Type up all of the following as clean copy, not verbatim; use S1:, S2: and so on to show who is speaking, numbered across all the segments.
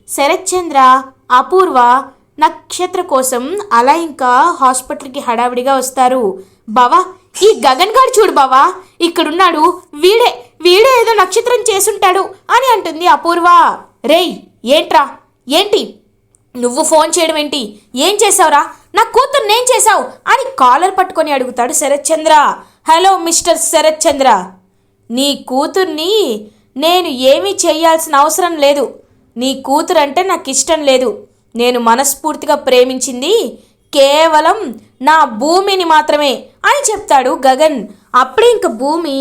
S1: శరత్చంద్ర, అపూర్వ నక్షత్ర కోసం అలా ఇంకా హాస్పిటల్కి హడావిడిగా వస్తారు. బావా, ఈ గగన్ గారు చూడు బావా, ఇక్కడున్నాడు, వీడే వీడే ఏదో నక్షత్రం చేసుంటాడు అని అంటుంది అపూర్వ. రేయ్, ఏంట్రా, ఏంటి నువ్వు ఫోన్ చేయడం ఏంటి, ఏం చేసావురా, నా కూతురు నేం చేశావు అని కాలర్ పట్టుకొని అడుగుతాడు శరత్చంద్ర. హలో మిస్టర్ శరత్చంద్ర, నీ కూతుర్ని నేను ఏమీ చేయాల్సిన అవసరం లేదు. నీ కూతురు అంటే నాకు ఇష్టం లేదు. నేను మనస్ఫూర్తిగా ప్రేమించింది కేవలం నా భూమిని మాత్రమే అని చెప్తాడు గగన్. అప్పుడే ఇంక భూమి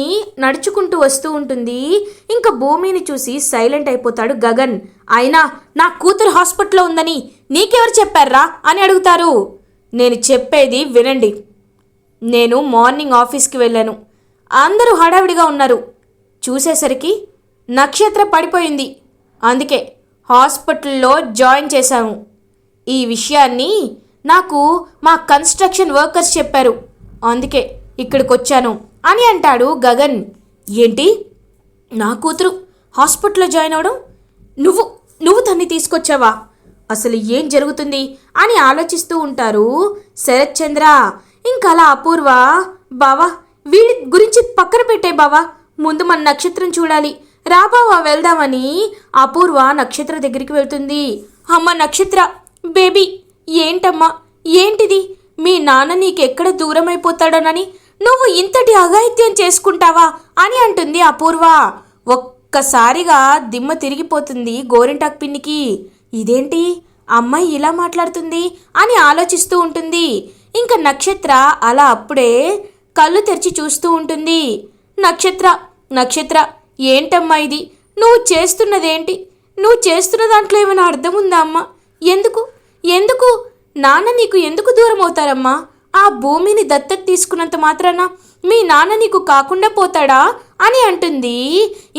S1: నడుచుకుంటూ వస్తూ ఉంటుంది. ఇంక భూమిని చూసి సైలెంట్ అయిపోతాడు గగన్. అయినా నా కూతురు హాస్పిటల్లో ఉందని నీకెవరు చెప్పారా అని అడుగుతారు. నేను చెప్పేది వినండి. నేను మార్నింగ్ ఆఫీస్కి వెళ్ళాను. అందరూ హడావిడిగా ఉన్నారు. చూసేసరికి నక్షత్ర పడిపోయింది. అందుకే హాస్పిటల్లో జాయిన్ చేశాము. ఈ విషయాన్ని నాకు మా కన్స్ట్రక్షన్ వర్కర్స్ చెప్పారు. అందుకే ఇక్కడికి వచ్చాను అని అంటాడు గగన్. ఏంటి, నా కూతురు హాస్పిటల్లో జాయిన్ అవడం? నువ్వు నువ్వు తన్ని తీసుకొచ్చావా? అసలు ఏం జరుగుతుంది అని ఆలోచిస్తూ ఉంటారు శరత్చంద్ర. ఇంకలా అపూర్వ, బావా వీళ్ళ గురించి పక్కన పెట్టే బావా, ముందు మన నక్షత్రం చూడాలి, రా బావా వెళ్దామని అపూర్వ నక్షత్ర దగ్గరికి వెళ్తుంది. అమ్మ నక్షత్ర బేబీ, ఏంటమ్మా ఏంటిది, మీ నాన్న నీకెక్కడ దూరం అయిపోతాడోనని నువ్వు ఇంతటి అఘాయిత్యం చేసుకుంటావా అని అంటుంది అపూర్వ. ఒక్కసారిగా దిమ్మ తిరిగిపోతుంది గోరింటాకు పిన్నికి. ఇదేంటి అమ్మాయి ఇలా మాట్లాడుతుంది అని ఆలోచిస్తూ ఉంటుంది. ఇంకా నక్షత్ర అలా అప్పుడే కళ్ళు తెరిచి చూస్తూ ఉంటుంది. నక్షత్ర, నక్షత్ర ఏంటమ్మా ఇది, నువ్వు చేస్తున్నదేంటి, నువ్వు చేస్తున్న దాంట్లో ఏమైనా అర్థం ఉందా అమ్మా? ఎందుకు ఎందుకు నాన్న నీకు ఎందుకు దూరం అవుతారమ్మా? ఆ భూమిని దత్తత తీసుకున్నంత మాత్రాన మీ నాన్న నీకు కాకుండా పోతాడా అని అంటుంది.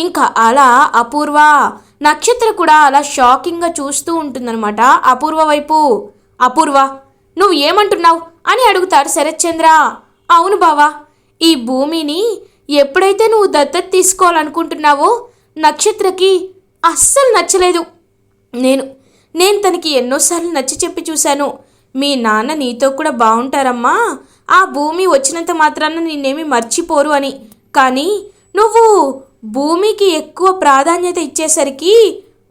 S1: ఇంకా అలా అపూర్వ, నక్షత్ర కూడా అలా షాకింగ్గా చూస్తూ ఉంటుందన్నమాట అపూర్వ వైపు. అపూర్వ, నువ్వు ఏమంటున్నావు అని అడుగుతాడు శరత్చంద్ర. అవును బావా, ఈ భూమిని ఎప్పుడైతే నువ్వు దత్తత తీసుకోవాలనుకుంటున్నావో నక్షత్రకి అస్సలు నచ్చలేదు. నేను తనకి ఎన్నోసార్లు నచ్చి చెప్పి చూశాను. మీ నాన్న నీతో కూడా బాగుంటారమ్మా, ఆ భూమి వచ్చినంత మాత్రాన నిన్నేమి మర్చిపోరు అని. కానీ నువ్వు భూమికి ఎక్కువ ప్రాధాన్యత ఇచ్చేసరికి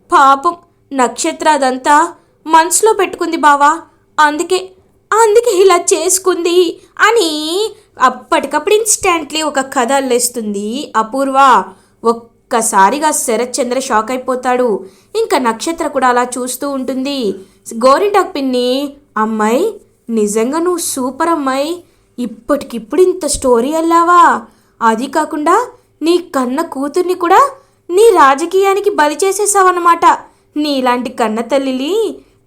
S1: పాపం నక్షత్ర అదంతా మనసులో పెట్టుకుంది బావా, అందుకే ఇలా చేసుకుంది అని అప్పటికప్పుడు ఇన్స్టాంట్లీ ఒక కథ అల్లేస్తుంది అపూర్వ. ఒక్కసారిగా శరత్చంద్ర షాక్ అయిపోతాడు. ఇంకా నక్షత్ర కూడా అలా చూస్తూ ఉంటుంది. గోరింటాకు పిన్ని, అమ్మాయి నిజంగా నువ్వు సూపర్ అమ్మాయి, ఇప్పటికిప్పుడు ఇంత స్టోరీ అల్లావా? అది కాకుండా నీ కన్న కూతుర్ని కూడా నీ రాజకీయానికి బలి చేసేసావన్నమాట. నీలాంటి కన్న తల్లిని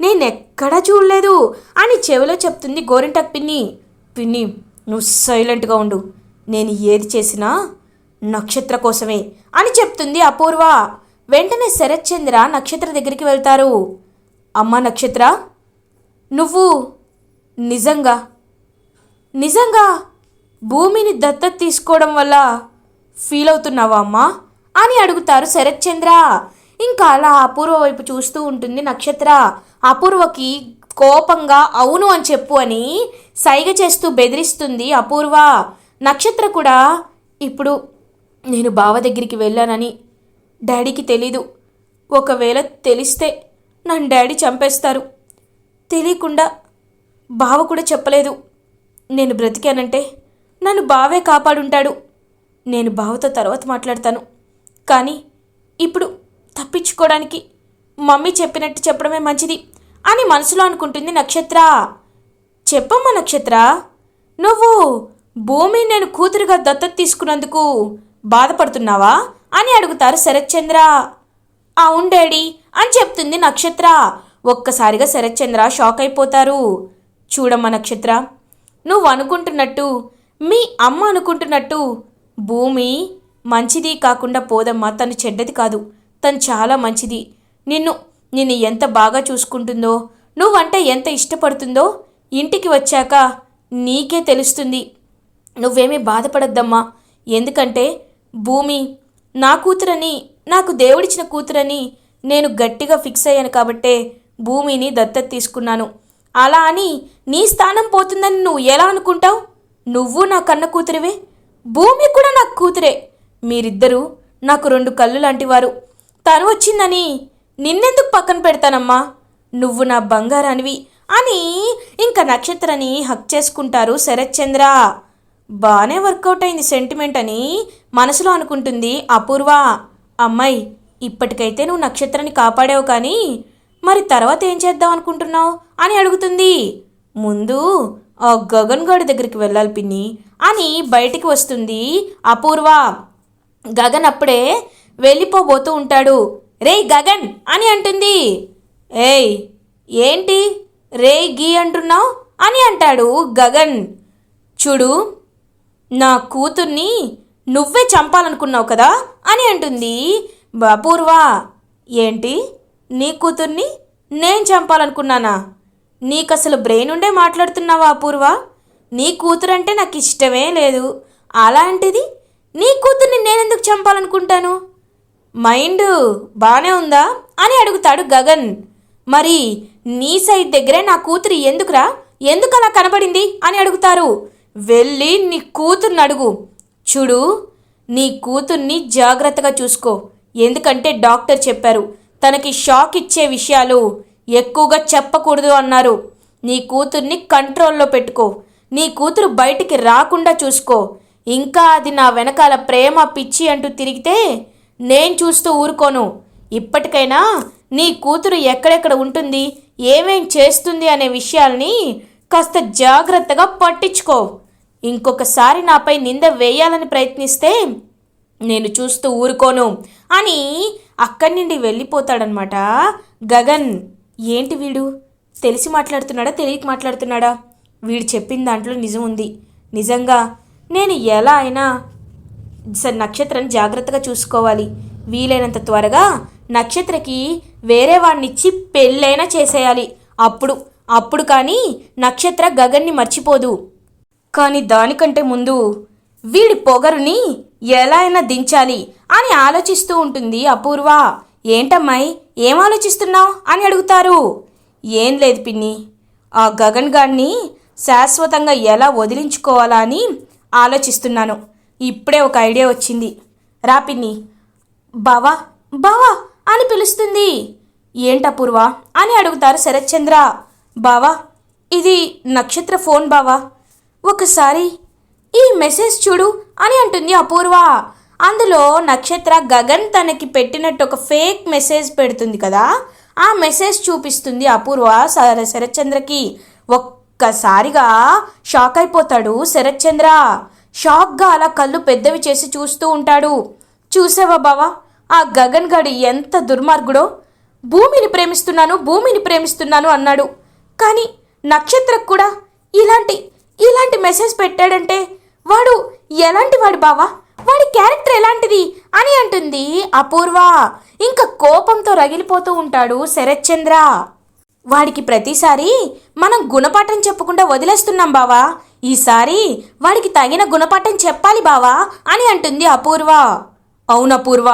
S1: నేనెక్కడా చూడలేదు అని చెవిలో చెప్తుంది గోరింటాకు పిన్ని. పిన్ని నువ్వు సైలెంట్గా ఉండు, నేను ఏది చేసినా నక్షత్ర కోసమే అని చెప్తుంది అపూర్వ. వెంటనే శరత్చంద్ర నక్షత్ర దగ్గరికి వెళ్తారు. అమ్మా నక్షత్ర, నువ్వు నిజంగా భూమిని దత్తత తీసుకోవడం వల్ల ఫీల్ అవుతున్నావా అమ్మా అని అడుగుతారు శరత్చంద్ర. ఇంకా అలా అపూర్వ వైపు చూస్తూ ఉంటుంది నక్షత్ర. అపూర్వకి కోపంగా అవును అని చెప్పు అని సైగ చేస్తూ బెదిరిస్తుంది అపూర్వ. నక్షత్ర కూడా, ఇప్పుడు నేను బావ దగ్గరికి వెళ్ళానని డాడీకి తెలీదు. ఒకవేళ తెలిస్తే నన్ను డాడీ చంపేస్తారు. తెలియకుండా బావ కూడా చెప్పలేదు. నేను బ్రతికానంటే నన్ను బావే కాపాడుంటాడు. నేను బావతో తర్వాత మాట్లాడతాను. కానీ ఇప్పుడు తప్పించుకోవడానికి మమ్మీ చెప్పినట్టు చెప్పడమే మంచిది అని మనసులో అనుకుంటుంది నక్షత్ర. చెప్పమ్మా నక్షత్ర, నువ్వు భూమి నేను కూతురుగా దత్తత తీసుకున్నందుకు బాధపడుతున్నావా అని అడుగుతారు శరత్చంద్ర. అవును డాడీ అని చెప్తుంది నక్షత్ర. ఒక్కసారిగా శరత్చంద్ర షాక్ అయిపోతారు. చూడమ్మా నక్షత్ర, నువ్వు అనుకుంటున్నట్టు, మీ అమ్మ అనుకుంటున్నట్టు భూమి మంచిది కాకుండా పోదమ్మా. తను చెడ్డది కాదు, తను చాలా మంచిది. నిన్ను ఎంత బాగా చూసుకుంటుందో, నువ్వంటే ఎంత ఇష్టపడుతుందో ఇంటికి వచ్చాక నీకే తెలుస్తుంది. నువ్వేమీ బాధపడద్దమ్మా. ఎందుకంటే భూమి నా కూతురని, నాకు దేవుడిచ్చిన కూతురని నేను గట్టిగా ఫిక్స్ అయ్యాను కాబట్టే భూమిని దత్తత తీసుకున్నాను. అలా అని నీ స్థానం పోతుందని నువ్వు ఎలా అనుకుంటావు? నువ్వు నా కన్న కూతురివే, భూమి కూడా నాకు కూతురే. మీరిద్దరూ నాకు 2 కళ్ళు లాంటివారు. తను వచ్చిందని నిన్నెందుకు పక్కన పెడతానమ్మా? నువ్వు నా బంగారానివి అని ఇంకా నక్షత్రని హక్ చేసుకుంటారు శరత్చంద్ర. బాగానే వర్కౌట్ అయింది సెంటిమెంట్ అని మనసులో అనుకుంటుంది అపూర్వ. అమ్మాయి, ఇప్పటికైతే నువ్వు నక్షత్రాన్ని కాపాడావు, కానీ మరి తర్వాత ఏం చేద్దాం అనుకుంటున్నావు అని అడుగుతుంది. ముందు ఆ గగన్ గాడి దగ్గరికి వెళ్ళాలి పిన్ని అని బయటికి వస్తుంది అపూర్వ. గగన్ అప్పుడే వెళ్ళిపోబోతూ ఉంటాడు. రేయ్ గగన్ అని అంటుంది. ఏయ్ ఏంటి రే గీ అంటున్నావు అని అంటాడు గగన్. చూడు, నా కూతుర్ని నువ్వే చంపాలనుకున్నావు కదా అని అంటుంది అపూర్వ. ఏంటి, నీ కూతుర్ని నేను చంపాలనుకున్నానా? నీకు అసలు బ్రెయిన్ ఉండే మాట్లాడుతున్నావా అపూర్వ? నీ కూతురంటే నాకు ఇష్టమే లేదు, అలాంటిది నీ కూతుర్ని నేనెందుకు చంపాలనుకుంటాను? మైండ్ బాగానే ఉందా అని అడుగుతాడు గగన్. మరి నీ సైడ్ దగ్గరే నా కూతురు ఎందుకురా, ఎందుకు అలా కనబడింది అని అడుగుతారు. వెళ్ళి నీ కూతుర్ని అడుగు. చూడు, నీ కూతుర్ని జాగ్రత్తగా చూసుకో, ఎందుకంటే డాక్టర్ చెప్పారు తనకి షాక్ ఇచ్చే విషయాలు ఎక్కువగా చెప్పకూడదు అన్నారు. నీ కూతుర్ని కంట్రోల్లో పెట్టుకో, నీ కూతురు బయటికి రాకుండా చూసుకో. ఇంకా అది నా వెనకాల ప్రేమ పిచ్చి అంటూ తిరిగితే నేను చూస్తూ ఊరుకోను. ఇప్పటికైనా నీ కూతురు ఎక్కడెక్కడ ఉంటుంది, ఏమేం చేస్తుంది అనే విషయాల్ని కాస్త జాగ్రత్తగా పట్టించుకో. ఇంకొకసారి నాపై నింద వేయాలని ప్రయత్నిస్తే నేను చూస్తూ ఊరుకోను అని అక్కడి నుండి వెళ్ళిపోతాడనమాట గగన్. ఏంటి వీడు తెలిసి మాట్లాడుతున్నాడా తెలియక మాట్లాడుతున్నాడా? వీడు చెప్పిన దాంట్లో నిజం ఉంది. నిజంగా నేను ఎలా అయినా నక్షత్రాన్ని జాగ్రత్తగా చూసుకోవాలి. వీలైనంత త్వరగా నక్షత్రకి వేరే వాడినిచ్చి పెళ్ళైనా చేసేయాలి. అప్పుడు కానీ నక్షత్ర గగన్ని మర్చిపోదు. కానీ దానికంటే ముందు వీడి పొగరుని ఎలా అయినా దించాలి అని ఆలోచిస్తూ ఉంటుంది అపూర్వ. ఏంటమ్మాయి, ఏం ఆలోచిస్తున్నావు అని అడుగుతారు. ఏం లేదు పిన్ని, ఆ గగన్ గాడిని శాశ్వతంగా ఎలా వదిలించుకోవాలా అని ఆలోచిస్తున్నాను. ఇప్పుడే ఒక ఐడియా వచ్చింది. రా పిన్ని. బావా బావా అని పిలుస్తుంది. ఏంటపూర్వ అని అడుగుతారు శరత్చంద్ర. బావా, ఇది నక్షత్ర ఫోన్ బావా, ఒకసారి ఈ మెసేజ్ చూడు అని అంటుంది అపూర్వ. అందులో నక్షత్ర గగన్ తనకి పెట్టినట్టు ఒక ఫేక్ మెసేజ్ పెడుతుంది కదా, ఆ మెసేజ్ చూపిస్తుంది అపూర్వ శరత్చంద్రకి. ఒక్కసారిగా షాక్ అయిపోతాడు శరత్చంద్ర. షాక్గా అలా కళ్ళు పెద్దవి చేసి చూస్తూ ఉంటాడు. చూసావా బావా, ఆ గగన్ గడి ఎంత దుర్మార్గుడో. భూమిని ప్రేమిస్తున్నాను అన్నాడు. కానీ నక్షత్రకు కూడా ఇలాంటి మెసేజ్ పెట్టాడంటే వాడు ఎలాంటి వాడు బావా, వాడి క్యారెక్టర్ ఎలాంటిది అని అంటుంది అపూర్వ. ఇంకా కోపంతో రగిలిపోతూ ఉంటాడు శరత్చంద్ర. వాడికి ప్రతిసారి మనం గుణపాఠం చెప్పకుండా వదిలేస్తున్నాం బావా, ఈసారి వాడికి తగిన గుణపాఠం చెప్పాలి బావా అని అంటుంది అపూర్వ. అవునపూర్వ,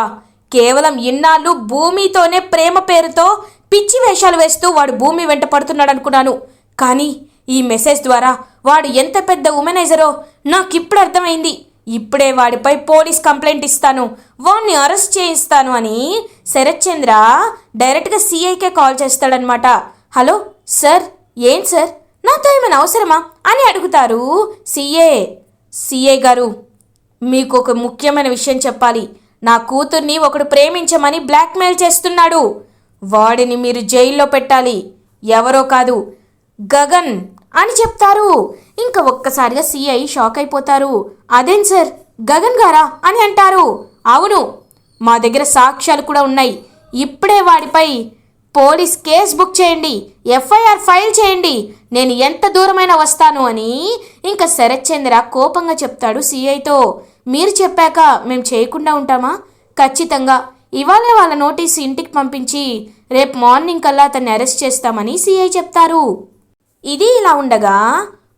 S1: కేవలం ఇన్నాళ్ళు భూమితోనే ప్రేమ పేరుతో పిచ్చి వేషాలు వేస్తూ వాడు భూమి వెంట పడుతున్నాడు అనుకున్నాను. కానీ ఈ మెసేజ్ ద్వారా వాడు ఎంత పెద్ద ఉమెనైజరో నాకిప్పుడు అర్థమైంది. ఇప్పుడే వాడిపై పోలీస్ కంప్లైంట్ ఇస్తాను, వాడిని అరెస్ట్ చేయిస్తాను అని శరత్చంద్ర డైరెక్ట్గా సిఐకే కాల్ చేస్తాడనమాట. హలో సార్, ఏం సార్, నాతో ఏమైనా అవసరమా అని అడుగుతారు సిఐ గారు. మీకు ఒక ముఖ్యమైన విషయం చెప్పాలి. నా కూతుర్ని ఒకడు ప్రేమించమని బ్లాక్మెయిల్ చేస్తున్నాడు. వాడిని మీరు జైల్లో పెట్టాలి. ఎవరో కాదు, గగన్ అని చెప్తారు. ఇంకా ఒక్కసారిగా సిఐ షాక్ అయిపోతారు. అదేం సార్, గగన్ గారా అని అంటారు. అవును, మా దగ్గర సాక్ష్యాలు కూడా ఉన్నాయి. ఇప్పుడే వాడిపై పోలీస్ కేసు బుక్ చేయండి, ఎఫ్ఐఆర్ ఫైల్ చేయండి, నేను ఎంత దూరమైనా వస్తాను అని ఇంకా శరత్చంద్ర కోపంగా చెప్తాడు సిఐతో. మీరు చెప్పాక మేము చేయకుండా ఉంటామా? ఖచ్చితంగా ఇవాళే వాళ్ళ నోటీసు ఇంటికి పంపించి రేపు మార్నింగ్ కల్లా అతన్ని అరెస్ట్ చేస్తామని సిఐ చెప్తారు. ఇది ఇలా ఉండగా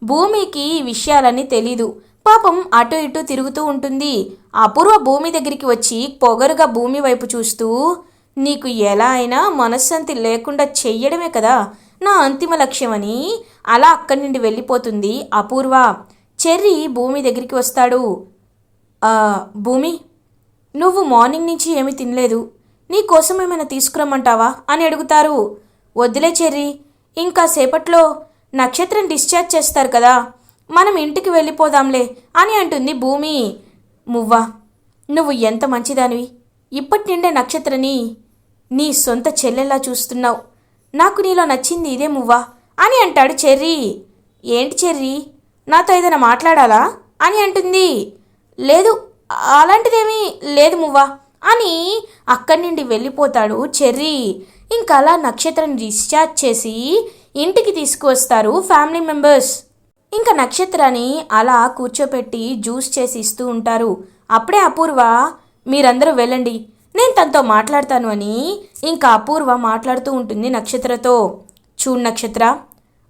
S1: భూమికి ఈ విషయాలన్నీ తెలీదు. పాపం అటు ఇటు తిరుగుతూ ఉంటుంది. అపూర్వ భూమి దగ్గరికి వచ్చి పొగరుగా భూమి వైపు చూస్తూ, నీకు ఎలా అయినా మనశ్శాంతి లేకుండా చెయ్యడమే కదా నా అంతిమ లక్ష్యమని అలా అక్కడి నుండి వెళ్ళిపోతుంది అపూర్వ. చెర్రీ భూమి దగ్గరికి వస్తాడు. భూమి, నువ్వు మార్నింగ్ నుంచి ఏమీ తినలేదు, నీకోసం ఏమైనా తీసుకురమ్మంటావా అని అడుగుతారు. వద్దులే చెర్రీ, ఇంకా సేపట్లో నక్షత్రం డిశ్చార్జ్ చేస్తారు కదా, మనం ఇంటికి వెళ్ళిపోదాంలే అని అంటుంది భూమి. మువ్వా, నువ్వు ఎంత మంచిదానివి, ఇప్పటి నిండే నక్షత్రని నీ సొంత చెల్లెల్లా చూస్తున్నావు, నాకు నీలో నచ్చింది ఇదే మువ్వా అని అంటాడు చెర్రీ. ఏంటి చెర్రీ, నాతో ఏదైనా మాట్లాడాలా అని అంటుంది. లేదు, అలాంటిదేమీ లేదు మువ్వా అని అక్కడి నుండి వెళ్ళిపోతాడు చెర్రీ. ఇంకా అలా నక్షత్రాన్ని డిశ్చార్జ్ చేసి ఇంటికి తీసుకువస్తారు ఫ్యామిలీ మెంబర్స్. ఇంకా నక్షత్రాన్ని అలా కూర్చోపెట్టి జ్యూస్ చేసి ఇస్తూ ఉంటారు. అప్పుడే అపూర్వ, మీరందరూ వెళ్ళండి, నేను తనతో మాట్లాడతాను అని ఇంకా అపూర్వ మాట్లాడుతూ ఉంటుంది నక్షత్రతో. చూడు నక్షత్ర,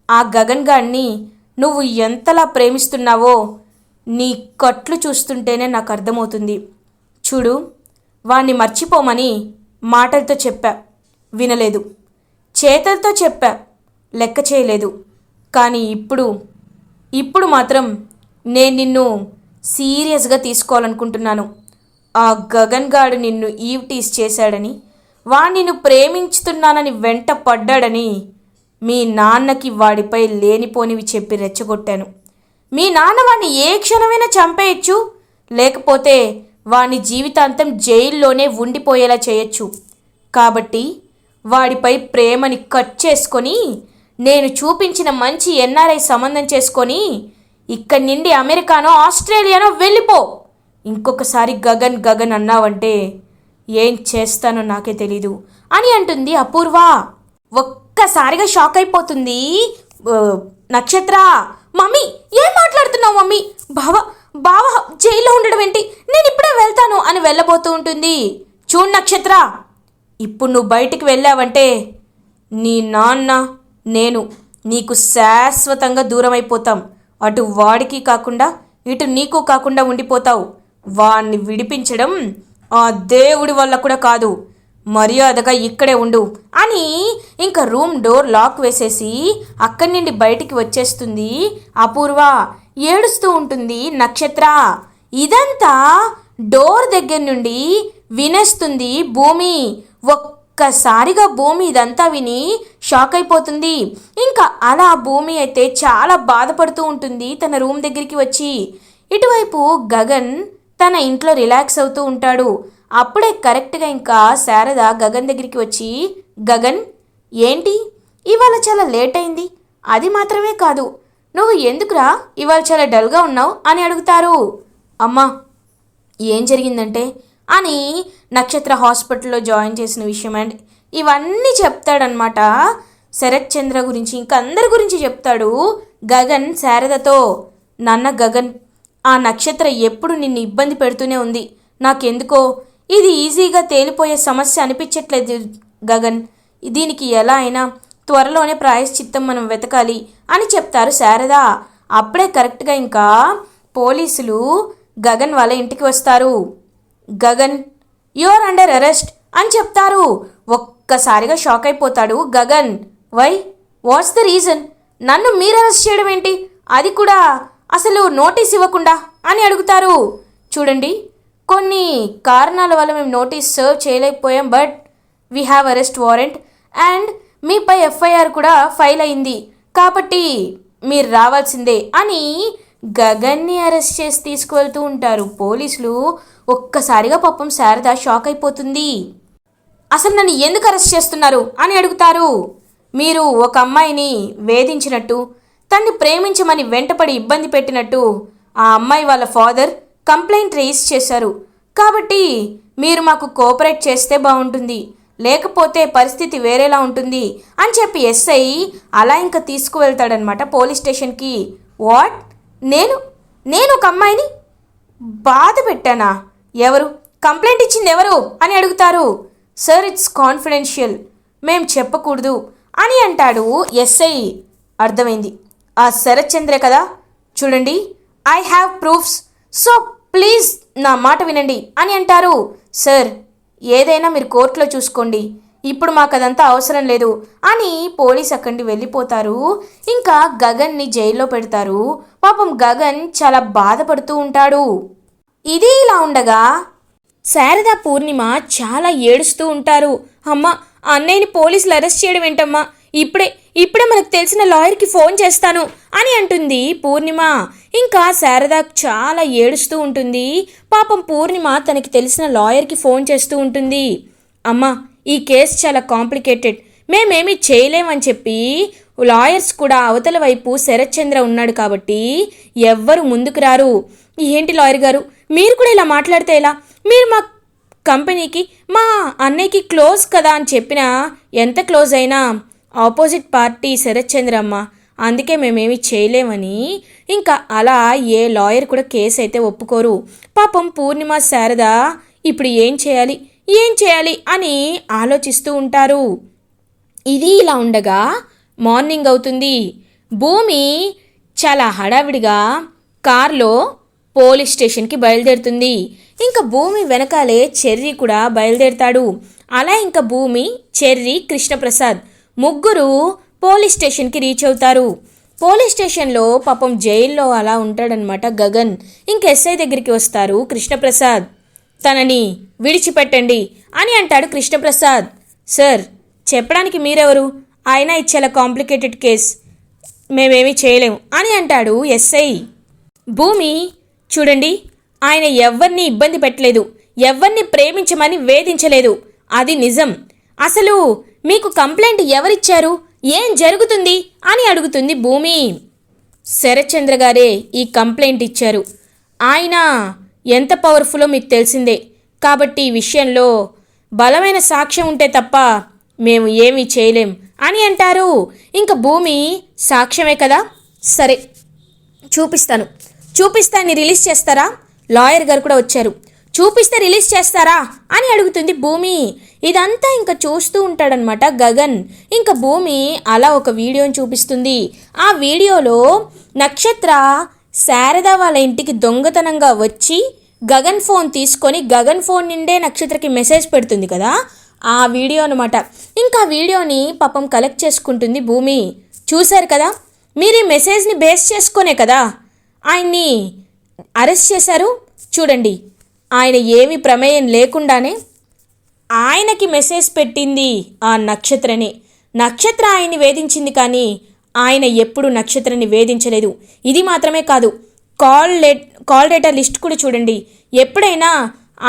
S1: ఆ గగన్ గాడిని నువ్వు ఎంతలా ప్రేమిస్తున్నావో నీ కట్లు చూస్తుంటేనే నాకు అర్థమవుతుంది. చూడు, వాణ్ణి మర్చిపోమని మాటలతో చెప్పా, వినలేదు, చేతలతో చెప్పా, లెక్క చేయలేదు. కానీ ఇప్పుడు మాత్రం నేను నిన్ను సీరియస్గా తీసుకోవాలనుకుంటున్నాను. ఆ గగన్ గాడు నిన్ను ఈవ్టీస్ చేశాడని, వాణ్ణి నిన్ను ప్రేమించుతున్నానని వెంట పడ్డాడని మీ నాన్నకి వాడిపై లేనిపోనివి చెప్పి రెచ్చగొట్టాను. మీ నాన్న వాణ్ణి ఏ క్షణమైనా చంపేయచ్చు, లేకపోతే వాణ్ణి జీవితాంతం జైల్లోనే ఉండిపోయేలా చేయొచ్చు. కాబట్టి వాడిపై ప్రేమని కట్ చేసుకొని నేను చూపించిన మంచి ఎన్ఆర్ఐ సంబంధం చేసుకొని ఇక్కడి నుండి అమెరికానో ఆస్ట్రేలియానో వెళ్ళిపో. ఇంకొకసారి గగన్ గగన్ అన్నావంటే ఏం చేస్తానో నాకే తెలీదు అని అంటుంది అపూర్వ. ఒక్కసారిగా షాక్ అయిపోతుంది నక్షత్ర. మమ్మీ, ఏం మాట్లాడుతున్నావు మమ్మీ? బావ జైల్లో ఉండడం ఏంటి, నేను ఇప్పుడే వెళ్తాను అని వెళ్ళబోతూ ఉంటుంది. చూడు నక్షత్ర, ఇప్పుడు నువ్వు బయటికి వెళ్ళావంటే నీ నాన్న నేను నీకు శాశ్వతంగా దూరం అయిపోతాం. అటు వాడికి కాకుండా ఇటు నీకు కాకుండా ఉండిపోతావు. వాణ్ణి విడిపించడం ఆ దేవుడి వల్ల కూడా కాదు. మర్యాదగా ఇక్కడే ఉండు అని ఇంకా రూమ్ డోర్ లాక్ వేసేసి అక్కడి నుండి బయటికి వచ్చేస్తుంది అపూర్వ. ఏడుస్తూ ఉంటుంది నక్షత్ర. ఇదంతా డోర్ దగ్గర నుండి వినేస్తుంది భూమి. ఒక్కసారిగా భూమి ఇదంతా విని షాక్ అయిపోతుంది. ఇంకా అలా భూమి అయితే చాలా బాధపడుతూ ఉంటుంది తన రూమ్ దగ్గరికి వచ్చి. ఇటువైపు గగన్ తన ఇంట్లో రిలాక్స్ అవుతూ ఉంటాడు. అప్పుడే కరెక్ట్గా ఇంకా శారద గగన్ దగ్గరికి వచ్చి, గగన్ ఏంటి ఇవాళ చాలా లేట్ అయింది, అది మాత్రమే కాదు నువ్వు ఎందుకురా ఇవాళ చాలా డల్గా ఉన్నావు అని అడుగుతారు. అమ్మా, ఏం జరిగిందంటే అని నక్షత్ర హాస్పిటల్లో జాయిన్ చేసిన విషయం అండ్ ఇవన్నీ చెప్తాడనమాట. శరత్ చంద్ర గురించి ఇంకా అందరి గురించి చెప్తాడు గగన్ శారదతో. నాన్న గగన్, ఆ నక్షత్ర ఎప్పుడు నిన్ను ఇబ్బంది పెడుతూనే ఉంది. నాకెందుకో ఇది ఈజీగా తేలిపోయే సమస్య అనిపించట్లేదు గగన్. దీనికి ఎలా అయినా త్వరలోనే ప్రాయశ్చిత్తం మనం వెతకాలి అని చెప్తారు శారద. అప్పుడే కరెక్ట్గా ఇంకా పోలీసులు గగన్ వాళ్ళ ఇంటికి వస్తారు. గగన్, యూఆర్ అండర్ అరెస్ట్ అని చెప్తారు. ఒక్కసారిగా షాక్ అయిపోతాడు Gagan. Why, what's the reason? నన్ను మీరు అరెస్ట్ చేయడం ఏంటి, అది కూడా అసలు నోటీస్ ఇవ్వకుండా అని అడుగుతారు. చూడండి, కొన్ని కారణాల వల్ల మేము నోటీస్ సర్వ్ చేయలేకపోయాం, but we have arrest warrant and మీపై ఎఫ్ఐఆర్ కూడా ఫైల్ అయింది, కాబట్టి మీరు రావాల్సిందే అని గగన్ని అరెస్ట్ చేసి తీసుకువెళ్తూ ఉంటారు పోలీసులు. ఒక్కసారిగా పాపం శారద షాక్ అయిపోతుంది. అసలు నన్ను ఎందుకు అరెస్ట్ చేస్తున్నారు అని అడుగుతారు. మీరు ఒక అమ్మాయిని వేధించినట్టు, తన్ని ప్రేమించమని వెంటపడి ఇబ్బంది పెట్టినట్టు ఆ అమ్మాయి వాళ్ళ ఫాదర్ కంప్లైంట్ రేస్ చేశారు. కాబట్టి మీరు మాకు కోఆపరేట్ చేస్తే బాగుంటుంది, లేకపోతే పరిస్థితి వేరేలా ఉంటుంది అని చెప్పి ఎస్ఐ అలా ఇంకా తీసుకువెళ్తాడనమాట పోలీస్ స్టేషన్కి. వాట్, నేను ఒక అమ్మాయిని బాధ పెట్టానా? ఎవరు కంప్లైంట్ ఇచ్చింది ఎవరు అని అడుగుతారు. సార్, ఇట్స్ కాన్ఫిడెన్షియల్, మేం చెప్పకూడదు అని అంటాడు ఎస్ఐ. అర్థమైంది, ఆ శరత్ చంద్రే కదా, చూడండి I have proofs, so please నా మాట వినండి అని అంటారు. సార్, ఏదైనా మీరు కోర్టులో చూసుకోండి, ఇప్పుడు మాకు అదంతా అవసరం లేదు అని పోలీస్ అక్కడికి వెళ్ళిపోతారు. ఇంకా గగన్ని జైల్లో పెడతారు. పాపం గగన్ చాలా బాధపడుతూ ఉంటాడు. ఇది ఇలా ఉండగా శారద పూర్ణిమ చాలా ఏడుస్తూ ఉంటారు. అమ్మ, అన్నయ్యని పోలీసులు అరెస్ట్ చేయడం ఏంటమ్మా, ఇప్పుడే మనకు తెలిసిన లాయర్కి ఫోన్ చేస్తాను అని అంటుంది పూర్ణిమ. ఇంకా శారద చాలా ఏడుస్తూ ఉంటుంది. పాపం పూర్ణిమ తనకి తెలిసిన లాయర్కి ఫోన్ చేస్తూ ఉంటుంది. అమ్మ, ఈ కేసు చాలా కాంప్లికేటెడ్, మేమేమీ చేయలేమని చెప్పి లాయర్స్ కూడా అవతల వైపు శరత్ చంద్ర ఉన్నాడు కాబట్టి ఎవ్వరు ముందుకు రారు. ఏంటి లాయర్ గారు, మీరు కూడా ఇలా మాట్లాడితే ఎలా, మీరు మా కంపెనీకి మా అన్నయ్యకి క్లోజ్ కదా అని చెప్పినా ఎంత క్లోజ్ అయినా ఆపోజిట్ పార్టీ శరత్ చంద్ర అమ్మ, అందుకే మేమేమీ చేయలేమని ఇంకా అలా ఏ లాయర్ కూడా కేసు అయితే ఒప్పుకోరు. పాపం పూర్ణిమ శారద ఇప్పుడు ఏం చేయాలి అని ఆలోచిస్తూ ఉంటారు. ఇది ఇలా ఉండగా మార్నింగ్ అవుతుంది. భూమి చాలా హడావిడిగా కార్లో పోలీస్ స్టేషన్కి బయలుదేరుతుంది. ఇంకా భూమి వెనకాలే చెర్రీ కూడా బయలుదేరుతాడు. అలా ఇంకా భూమి, చెర్రీ, కృష్ణప్రసాద్ ముగ్గురు పోలీస్ స్టేషన్కి రీచ్ అవుతారు. పోలీస్ స్టేషన్లో పాపం జైల్లో అలా ఉంటాడనమాట గగన్. ఇంక ఎస్ఐ దగ్గరికి వస్తారు కృష్ణప్రసాద్. తనని విడిచిపెట్టండి అని అంటాడు కృష్ణప్రసాద్. సార్, చెప్పడానికి మీరెవరు, అయినా ఇది చాలా కాంప్లికేటెడ్ కేస్, మేమేమీ చేయలేము అని అంటాడు ఎస్ఐ. భూమి, చూడండి, ఆయన ఎవరిని ఇబ్బంది పెట్టలేదు, ఎవరిని ప్రేమించమని వేధించలేదు, అది నిజం. అసలు మీకు కంప్లైంట్ ఎవరిచ్చారు, ఏం జరుగుతుంది అని అడుగుతుంది భూమి. శరత్చంద్ర గారే ఈ కంప్లైంట్ ఇచ్చారు. ఆయన ఎంత పవర్ఫుల్లో మీకు తెలిసిందే, కాబట్టి ఈ విషయంలో బలమైన సాక్ష్యం ఉంటే తప్ప మేము ఏమీ చేయలేం అని అంటారు. ఇంకా భూమి, సాక్ష్యమే కదా, సరే చూపిస్తాను రిలీజ్ చేస్తారా, లాయర్ గారు కూడా వచ్చారు, చూపిస్తే రిలీజ్ చేస్తారా అని అడుగుతుంది భూమి. ఇదంతా ఇంకా చూస్తూ ఉంటాడనమాట గగన్. ఇంకా భూమి అలా ఒక వీడియోని చూపిస్తుంది. ఆ వీడియోలో నక్షత్ర శారద వాళ్ళ ఇంటికి దొంగతనంగా వచ్చి గగన్ ఫోన్ తీసుకొని గగన్ ఫోన్ నిండే నక్షత్రకి మెసేజ్ పెడుతుంది కదా, ఆ వీడియో అనమాట. ఇంకా ఆ వీడియోని పాపం కలెక్ట్ చేసుకుంటుంది భూమి. చూశారు కదా, మీరు ఈ మెసేజ్ని బేస్ చేసుకునే కదా ఆయన్ని అరెస్ట్ చేశారు. చూడండి, ఆయన ఏమీ ప్రమేయం లేకుండానే ఆయనకి మెసేజ్ పెట్టింది ఆ నక్షత్రనే. నక్షత్ర ఆయన్ని వేధించింది, కానీ ఆయన ఎప్పుడు నక్షత్రని వేధించలేదు. ఇది మాత్రమే కాదు, కాల్ డేటా లిస్ట్ కూడా చూడండి. ఎప్పుడైనా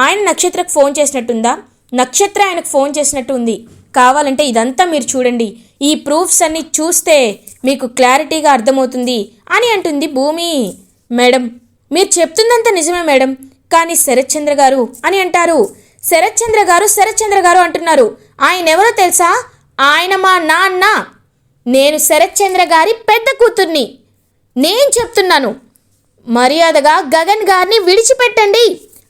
S1: ఆయన నక్షత్రకు ఫోన్ చేసినట్టుందా, నక్షత్ర ఆయనకు ఫోన్ చేసినట్టు ఉంది. కావాలంటే ఇదంతా మీరు చూడండి, ఈ ప్రూఫ్స్ అన్నీ చూస్తే మీకు క్లారిటీగా అర్థమవుతుంది అని అంటుంది భూమి. మేడం, మీరు చెప్తుందంతా నిజమే మేడం, కానీ శరత్చంద్ర గారు అని అంటారు. శరత్చంద్ర గారు అంటున్నారు. ఆయన ఎవరో తెలుసా, ఆయన మా నాన్న, నేను శరత్చంద్ర గారి పెద్ద కూతుర్ని. నేను చెప్తున్నాను, మర్యాదగా గగన్ గారిని విడిచిపెట్టండి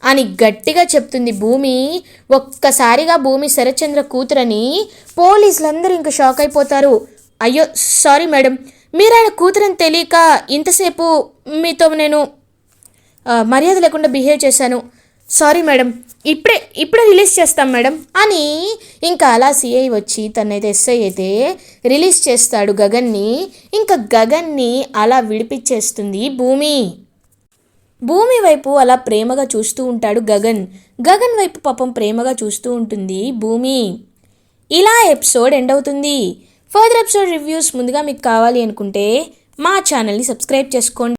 S1: అని గట్టిగా చెప్తుంది భూమి. ఒక్కసారిగా భూమి శరత్చంద్ర కూతురని పోలీసులందరూ ఇంకా షాక్ అయిపోతారు. అయ్యో సారీ మేడం, మీరు ఆయన కూతురని తెలియక ఇంతసేపు మీతో నేను మర్యాద లేకుండా బిహేవ్ చేశాను, సారీ మేడం, ఇప్పుడే రిలీజ్ చేస్తాం మేడం అని ఇంకా అలా సిఐ వచ్చి తనైతే ఎస్ఐ అయితే రిలీజ్ చేస్తాడు గగన్ని. ఇంకా గగన్ని అలా విడిపించేస్తుంది భూమి వైపు అలా ప్రేమగా చూస్తూ ఉంటాడు గగన్ వైపు పాపం ప్రేమగా చూస్తూ ఉంటుంది భూమి. ఇలా ఎపిసోడ్ ఎండ్ అవుతుంది. ఫర్దర్ ఎపిసోడ్ రివ్యూస్ ముందుగా మీకు కావాలి అనుకుంటే మా ఛానల్ని సబ్స్క్రైబ్ చేసుకోండి.